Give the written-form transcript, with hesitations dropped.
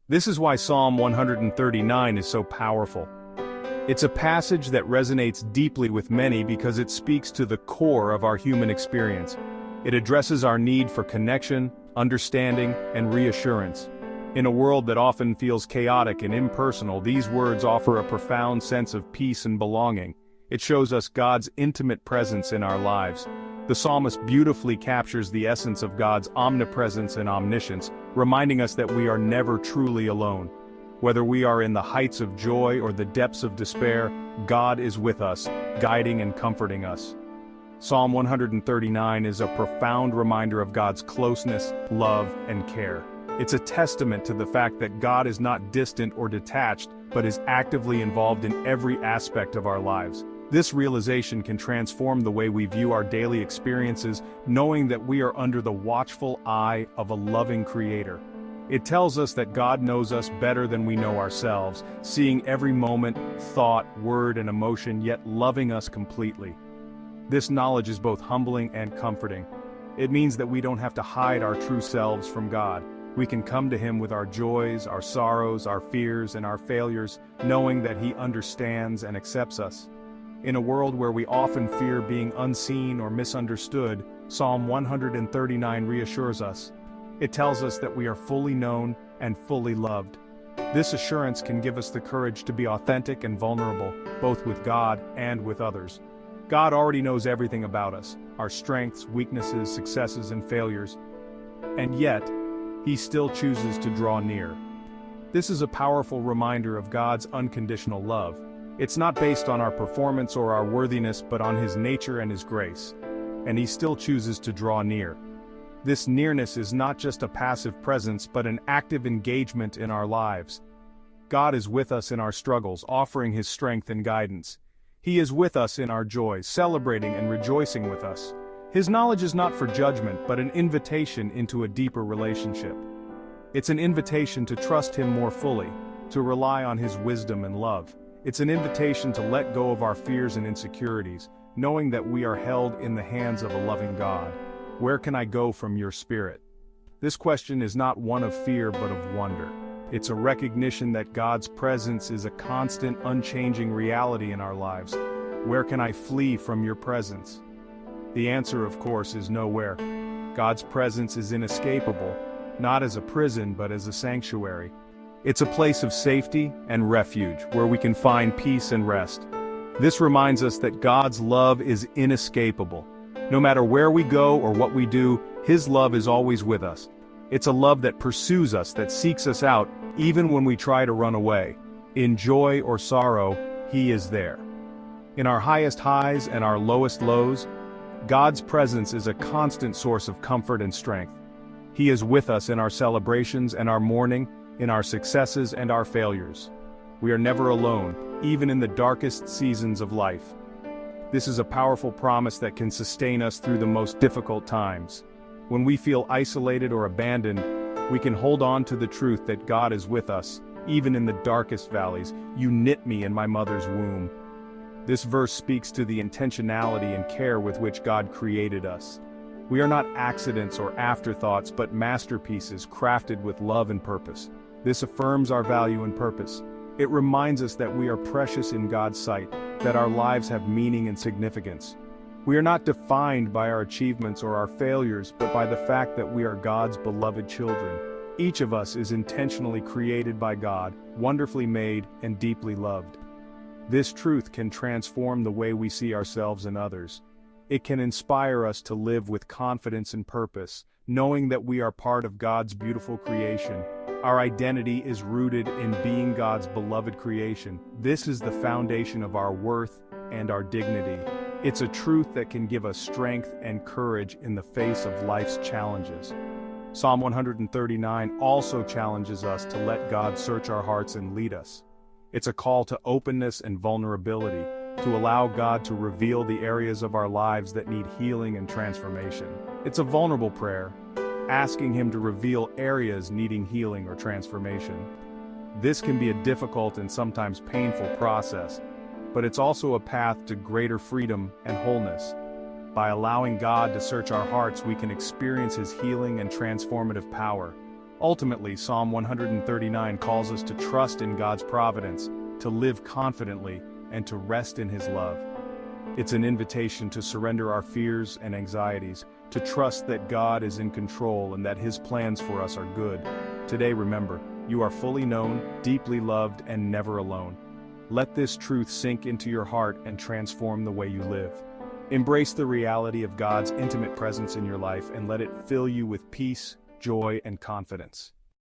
This is why Psalm 139 is so powerful. It's a passage that resonates deeply with many because it speaks to the core of our human experience. It addresses our need for connection, understanding, and reassurance. In a world that often feels chaotic and impersonal, these words offer a profound sense of peace and belonging. It shows us God's intimate presence in our lives. The psalmist beautifully captures the essence of God's omnipresence and omniscience, reminding us that we are never truly alone. Whether we are in the heights of joy or the depths of despair, God is with us, guiding and comforting us. Psalm 139 is a profound reminder of God's closeness, love, and care. It's a testament to the fact that God is not distant or detached, but is actively involved in every aspect of our lives. This realization can transform the way we view our daily experiences, knowing that we are under the watchful eye of a loving Creator. It tells us that God knows us better than we know ourselves, seeing every moment, thought, word, and emotion, yet loving us completely. This knowledge is both humbling and comforting. It means that we don't have to hide our true selves from God. We can come to Him with our joys, our sorrows, our fears, and our failures, knowing that He understands and accepts us. In a world where we often fear being unseen or misunderstood, Psalm 139 reassures us. It tells us that we are fully known and fully loved. This assurance can give us the courage to be authentic and vulnerable, both with God and with others. God already knows everything about us, our strengths, weaknesses, successes, and failures. And yet, He still chooses to draw near. This is a powerful reminder of God's unconditional love. It's not based on our performance or our worthiness, but on His nature and His grace. And He still chooses to draw near. This nearness is not just a passive presence, but an active engagement in our lives. God is with us in our struggles, offering His strength and guidance. He is with us in our joys, celebrating and rejoicing with us. His knowledge is not for judgment, but an invitation into a deeper relationship. It's an invitation to trust Him more fully, to rely on His wisdom and love. It's an invitation to let go of our fears and insecurities, knowing that we are held in the hands of a loving God. Where can I go from your Spirit? This question is not one of fear but of wonder. It's a recognition that God's presence is a constant, unchanging reality in our lives. Where can I flee from your presence? The answer, of course, is nowhere. God's presence is inescapable, not as a prison but as a sanctuary. It's a place of safety and refuge, where we can find peace and rest. This reminds us that God's love is inescapable. No matter where we go or what we do, His love is always with us. It's a love that pursues us, that seeks us out, even when we try to run away. In joy or sorrow, He is there. In our highest highs and our lowest lows, God's presence is a constant source of comfort and strength. He is with us in our celebrations and our mourning, in our successes and our failures. We are never alone, even in the darkest seasons of life. This is a powerful promise that can sustain us through the most difficult times. When we feel isolated or abandoned, we can hold on to the truth that God is with us, even in the darkest valleys. You knit me in my mother's womb. This verse speaks to the intentionality and care with which God created us. We are not accidents or afterthoughts, but masterpieces crafted with love and purpose. This affirms our value and purpose. It reminds us that we are precious in God's sight, that our lives have meaning and significance. We are not defined by our achievements or our failures, but by the fact that we are God's beloved children. Each of us is intentionally created by God, wonderfully made and deeply loved. This truth can transform the way we see ourselves and others. It can inspire us to live with confidence and purpose, knowing that we are part of God's beautiful creation. Our identity is rooted in being God's beloved creation. This is the foundation of our worth and our dignity. It's a truth that can give us strength and courage in the face of life's challenges. Psalm 139 also challenges us to let God search our hearts and lead us. It's a call to openness and vulnerability, to allow God to reveal the areas of our lives that need healing and transformation. It's a vulnerable prayer, asking Him to reveal areas needing healing or transformation. This can be a difficult and sometimes painful process, but it's also a path to greater freedom and wholeness. By allowing God to search our hearts, we can experience His healing and transformative power. Ultimately, Psalm 139 calls us to trust in God's providence, to live confidently, and to rest in His love. It's an invitation to surrender our fears and anxieties, to trust that God is in control and that His plans for us are good. Today, remember, you are fully known, deeply loved, and never alone. Let this truth sink into your heart and transform the way you live. Embrace the reality of God's intimate presence in your life and let it fill you with peace, joy, and confidence.